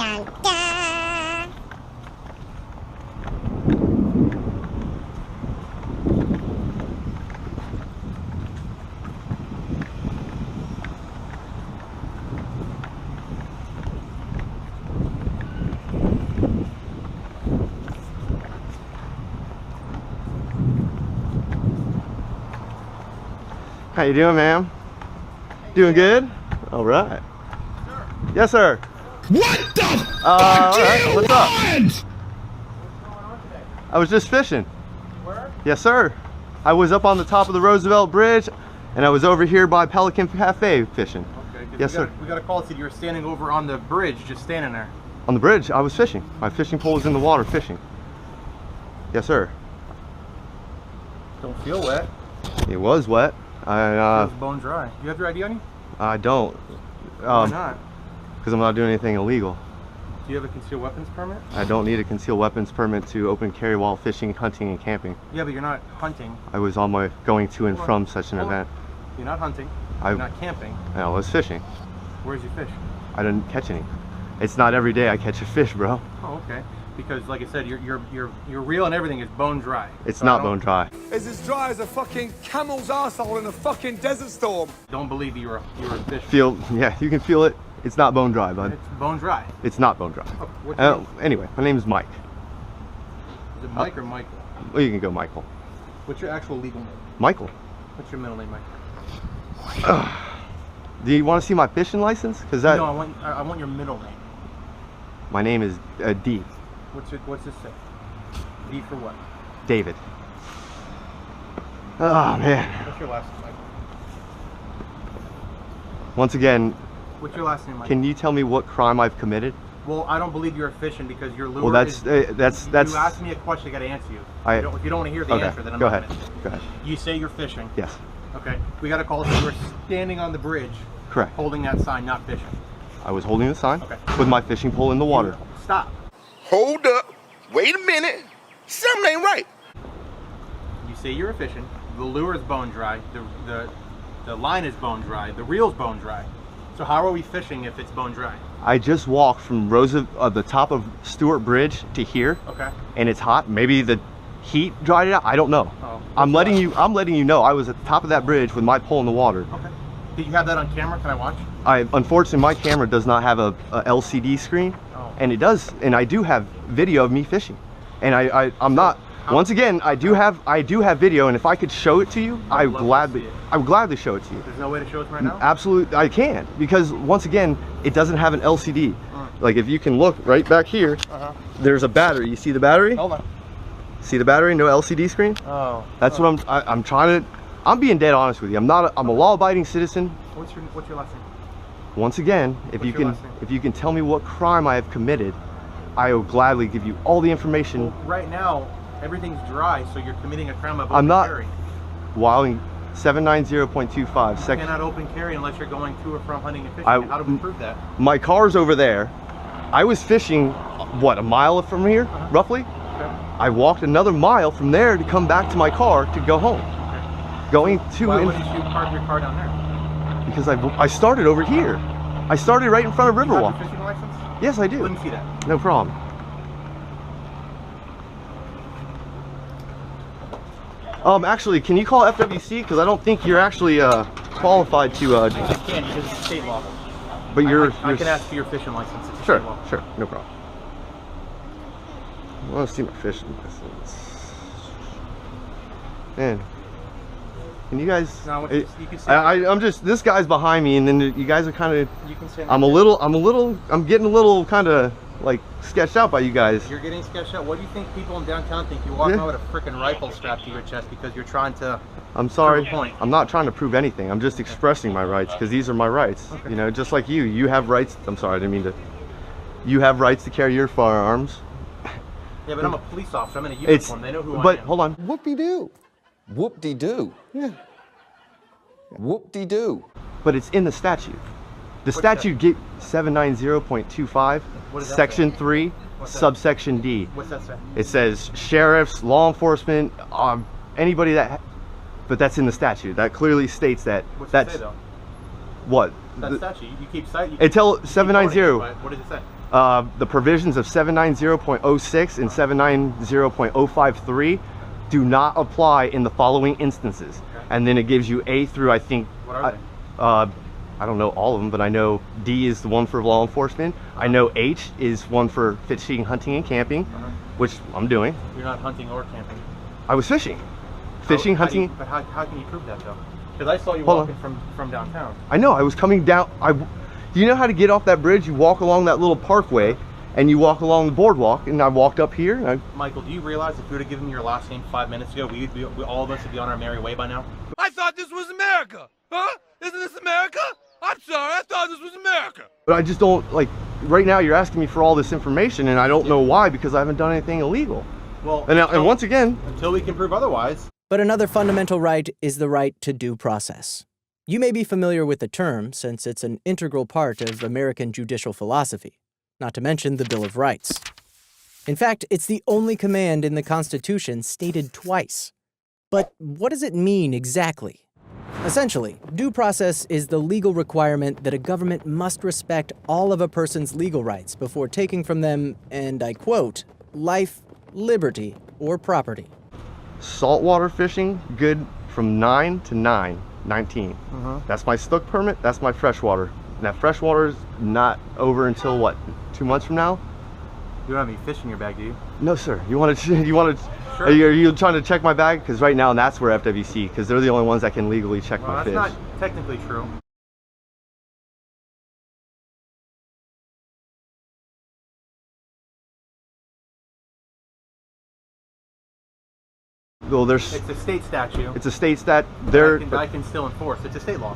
dun, dun. How you doing, ma'am? Doing good? All right. Sir. Yes, sir. What the All fuck right, do you what's up? want? What's going on today? I was just fishing. Where? Yes, sir. I was up on the top of the Roosevelt Bridge, and I was over here by Pelican Cafe fishing. Okay. Yes, sir. We got a call that said you were standing over on the bridge, just standing there. On the bridge, I was fishing. My fishing pole was in the water fishing. Yes, sir. Don't feel wet. It was wet. Feels bone dry. You have your ID on you? I don't. Why not? Because I'm not doing anything illegal. Do you have a concealed weapons permit? I don't need a concealed weapons permit to open carry while fishing, hunting, and camping. Yeah, but you're not hunting. I was on my going to and from such an event. You're not hunting. You're not camping. I was fishing. Where's your fish? I didn't catch any. It's not every day I catch a fish, bro. Oh, okay. Because, like I said, your reel and everything is bone dry. It's So not bone dry. It's as dry as a fucking camel's arsehole in a fucking desert storm. Don't believe you were a fish. Yeah, you can feel it. It's not bone dry, bud. It's bone dry. It's not bone dry. Oh, what's your name? Anyway, my name is Mike. Is it Mike or Michael? Well, you can go Michael. What's your actual legal name? Michael. What's your middle name, Mike? Do you want to see my fishing license? Cause that. No, I want your middle name. My name is D. What's this say? D for what? David. Oh man. What's your last name, Mike? Once again, What's your last name, Mike? can you tell me what crime I've committed? Well, I don't believe you're fishing because your lure. Well, that's. You asked me a question, I got to answer you. If you don't want to hear the Okay. answer, then I'm Go not ahead. gonna- Go ahead. You say you're fishing. Yes. Okay. We got a call that you were standing on the bridge, Correct. holding that sign, not fishing. I was holding the sign Okay. with my fishing pole in the water. Stop. Hold up. Wait a minute. Something ain't right. You say you're fishing. The lure is bone dry. The line is bone dry. The reel's bone dry. So how are we fishing if it's bone dry? I just walked from the top of Stewart Bridge to here, Okay. and it's hot. Maybe the heat dried it out. I don't know. Oh, I'm letting you know I was at the top of that bridge with my pole in the water. Okay. Did you have that on camera? Can I watch? Unfortunately, my camera does not have a LCD screen, Oh. and I do have video of me fishing, and I'm not. Once again, I do have video, and if I could show it to you, I would gladly show it to you. There's no way to show it right now? Absolutely, I can, because once again, it doesn't have an LCD. Like if you can look right back here, there's a battery. You see the battery? Hold on. See the battery? No LCD screen? Oh. That's what I'm trying to. I'm being dead honest with you. I'm a law-abiding citizen. What's your last name? Once again, if What's your last name? you can tell me what crime I have committed, I will gladly give you all the information. Well, right now, everything's dry, so you're committing a crime of I'm open not. carry. While 790.25 You section. cannot open carry unless you're going to or from hunting and fishing. I- How do we prove that? My car's over there. I was fishing, what, a mile from here, roughly? Okay. I walked another mile from there to come back to my car to go home. Going to Why and wouldn't you park your car down there? because I started over here. I started right in front of You have Riverwalk. your fishing license? Yes, I do. Let me see that. No problem. Actually, can you call FWC? Because I don't think you're actually qualified to. I can because it's state law. But you're. I can ask for your fishing license. It's Sure, state law. sure, no problem. I want to see my fishing license. Man, can you guys? No, you can say. I'm just. This guy's behind me, and then you guys are kind of. You can say. I'm getting a little kind of like sketched out by you guys. You're getting sketched out. What do you think people in downtown think? You're walking out with a freaking rifle strapped to your chest because you're trying to. I'm sorry. Prove a point. I'm not trying to prove anything. I'm just expressing my rights because these are my rights. Okay. You know, just like you. You have rights. I'm sorry, I didn't mean to. You have rights to carry your firearms. Yeah, but I'm a police officer. I'm in a uniform. They know who I am. But hold on. Whoop-de-doo. Whoop-de-doo. Yeah. Whoop-de-doo. But it's in the statute. The What's that? statute get 790.25, What does that section say? 3, What's that? subsection D. What's that say? It says sheriffs, law enforcement, anybody that. But that's in the statute. That clearly states that. What's it That's say though? what. That statute. You keep citing. Until 790. What does it say? The provisions of 790.06 and 790.053 do not apply in the following instances. Okay. And then it gives you A through, I think, What are they? I don't know all of them, but I know D is the one for law enforcement. I know H is one for fishing, hunting, and camping, which I'm doing. You're not hunting or camping. I was fishing. Fishing, hunting. But how can you prove that though? Because I saw you Hold walking from downtown. I know, I was coming down. Do you know how to get off that bridge? You walk along that little parkway and you walk along the boardwalk, and I walked up here. And Michael, do you realize if you would have given me your last name 5 minutes ago, all of us would be on our merry way by now? I thought this was America. Huh? Isn't this America? I'm sorry, I thought this was America. But I just don't, like, right now you're asking me for all this information and I don't know why, because I haven't done anything illegal. Well, And once again, until we can prove otherwise. But another fundamental right is the right to due process. You may be familiar with the term since it's an integral part of American judicial philosophy, not to mention the Bill of Rights. In fact, it's the only command in the Constitution stated twice. But what does it mean exactly? Essentially, due process is the legal requirement that a government must respect all of a person's legal rights before taking from them, and I quote, life, liberty, or property. saltwater fishing, good from 9 to 9/19. That's my Stook permit, that's my freshwater. And that freshwater is not over until what, 2 months from now? You don't have any fish in your bag, do you? No, sir. You want to? Sure. Are you trying to check my bag? Because right now that's where FWC, because they're the only ones that can legally check Well, my that's fish. not technically true. Well, there's. It's a state statute. It's a state stat. I can still enforce. It's a state law.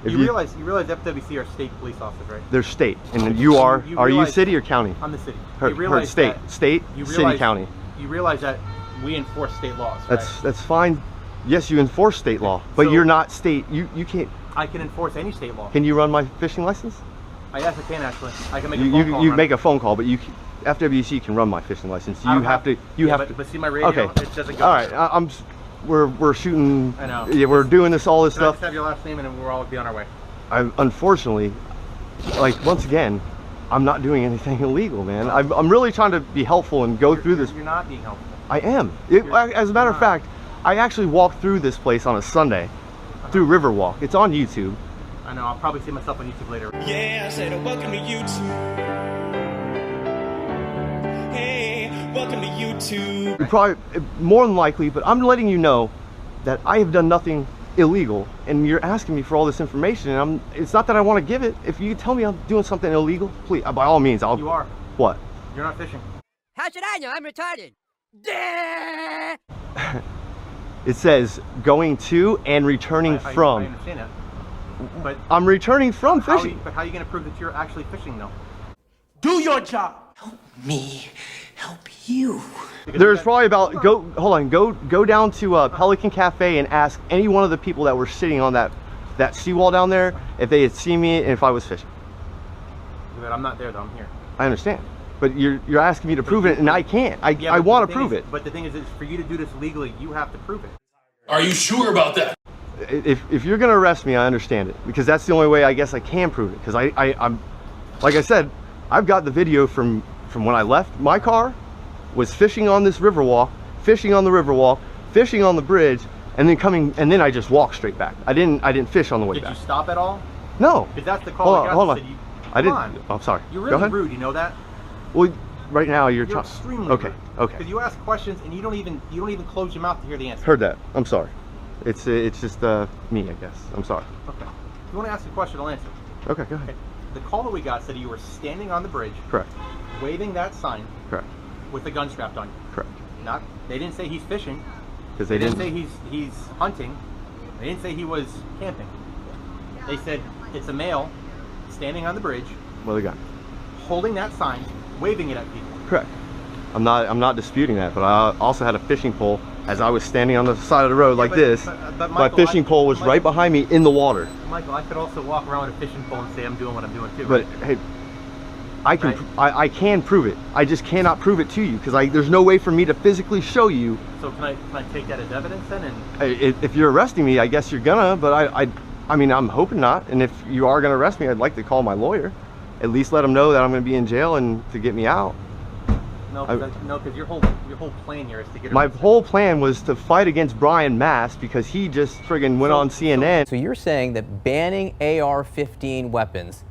If you realize FWC are state police officers, right? They're state, and you are. Are you realize- city or county? I'm the city. Heard state, state, city, county. You realize that we enforce state laws, right? That's fine. Yes, you enforce state law, but So- you're not state. You can't. I can enforce any state law. Can you run my fishing license? Yes, I can actually. I can make a You phone call. you and make a phone call, but FWC can run my fishing license. I You don't have to. You yeah, have to. But see my radio. Okay. It doesn't go. All right. We're shooting. I know. Yeah, we're doing all this Can I stuff. just have your last name and then we'll all be on our way. Unfortunately, like once again, I'm not doing anything illegal, man. I'm really trying to be helpful and go through this. You're not being helpful. I am. As a matter of fact, I actually walked through this place on a Sunday, through Riverwalk. It's on YouTube. I know. I'll probably see myself on YouTube later. Yeah, I said, welcome to YouTube. Hey, welcome to YouTube. You probably, more than likely, but I'm letting you know that I have done nothing illegal, and you're asking me for all this information, and it's not that I want to give it. If you tell me I'm doing something illegal, please, by all means, I'll. You are. What? You're not fishing. How should I know? I'm retarded. It says going to and returning from. I understand that. But I'm returning from how fishing. are you going to prove that you're actually fishing, though? Do your job. Me help you. There's probably about go down to Pelican Cafe and ask any one of the people that were sitting on that seawall down there if they had seen me and if I was fishing. But I'm not there, though. I'm here. I understand, but you're asking me to prove it, and I can't. Yeah, I but want the to thing prove is- it. But the thing is for you to do this legally, you have to prove it. Are you sure about that? If you're gonna arrest me, I understand it, because that's the only way I guess I can prove it. Because I'm like I said, I've got the video from when I left my car, was fishing on this Riverwalk, fishing on the Riverwalk, fishing on the bridge, and then I just walked straight back. I didn't fish on the way Did back. you stop at all? No. Because that's the call I got. Hold that on. said you- I didn't. Come on. I'm sorry. You're Go really ahead. rude. You know that? Well, right now you're You're trying. extremely Okay. rude. Okay. Because you ask questions and you don't even close your mouth to hear the answer. Heard that. I'm sorry. It's just me, I guess. I'm sorry. Okay. If you want to ask a question, I'll answer. Okay, go ahead. Okay. The call that we got said you were standing on the bridge, Correct. waving that sign Correct. with a gun strapped on you. Correct. Not. They didn't say he's fishing. Because They didn't say he's hunting. They didn't say he was camping. They said it's a male standing on the bridge, What they got? holding that sign, waving it at people. Correct. I'm not disputing that, but I also had a fishing pole as I was standing on the side of the road like but- this. but My Michael, fishing pole was right behind me in the water. Michael, I could also walk around with a fishing pole and say I'm doing what I'm doing too. But hey, I can Right. I can prove it. I just cannot prove it to you because there's no way for me to physically show you. So can I take that as evidence then? And If you're arresting me, I guess you're gonna. But I mean, I'm hoping not. And if you are gonna arrest me, I'd like to call my lawyer. at least let them know that I'm going to be in jail and to get me out. No, because your whole plan here is to get. My whole plan was to fight against Brian Mast because he just friggin' went on CNN. So you're saying that banning AR-15 weapons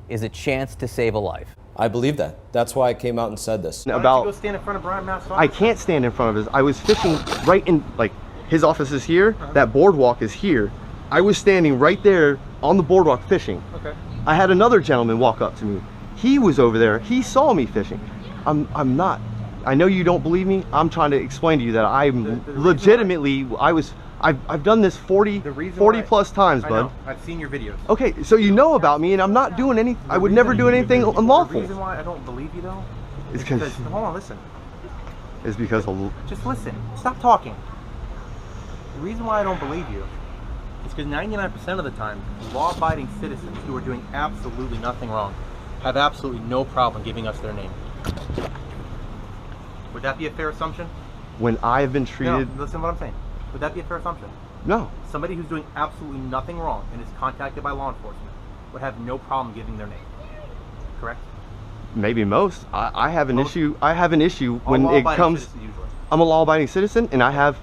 is a chance to save a life? I believe that. That's why I came out and said this. Why don't you go stand in front of Brian Mast's office? I can't stand in front of his. I was fishing right in, like, his office is here. That boardwalk is here. I was standing right there on the boardwalk fishing. Okay. I had another gentleman walk up to me. He was over there. He saw me fishing. I'm not. I know you don't believe me. I'm trying to explain to you that I'm legitimately. I've done this 40 plus times, bud. I know. I've seen your videos. Okay, so you know about me, and I'm not doing anything. I would never do anything unlawful. The reason why I don't believe you, though, is because. Hold on, listen. Is because. Just listen. Stop talking. The reason why I don't believe you is because 99% of the time, law-abiding citizens who are doing absolutely nothing wrong have absolutely no problem giving us their name. Would that be a fair assumption? When I have been treated. No, listen to what I'm saying. Would that be a fair assumption? No. Somebody who's doing absolutely nothing wrong and is contacted by law enforcement would have no problem giving their name. Correct? Maybe most. I have an issue. I have an issue when it comes. I'm a law-abiding citizen, and I have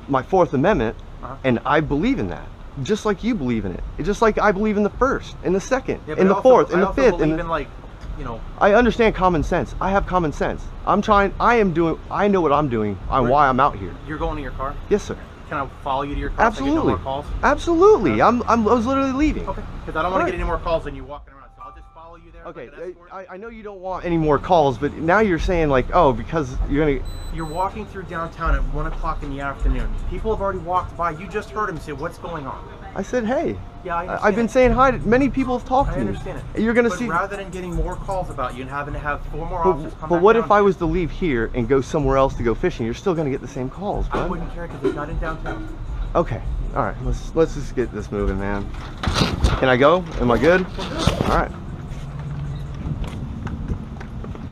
my Fourth Amendment, and I believe in that. Just like you believe in it. It's just like I believe in the First, and the Second, and the Fourth, and the Fifth, and like, you know. I understand common sense. I have common sense. I'm trying. I know what I'm doing. Why I'm out here. You're going to your car? Yes, sir. Can I follow you to your car? Absolutely. So I get no more calls? Absolutely. I was literally leaving. Okay. Because I don't want to get any more calls than you walking around. So I'll just follow you there. Okay. I know you don't want any more calls, but now you're saying like, oh, because you're walking through downtown at 1 o'clock in the afternoon. People have already walked by. You just heard him say, "What's going on?" I said, hey. Yeah, I understand. I've been saying hi to many people have talked to me. I understand it. You're gonna but see. Rather than getting more calls about you and having to have 4 more officers come But what if I was to leave here and go somewhere else to go fishing? You're still gonna get the same calls, bud. I wouldn't care because it's not in downtown. Okay. All right. Let's just get this moving, man. Can I go? Am I good? All right.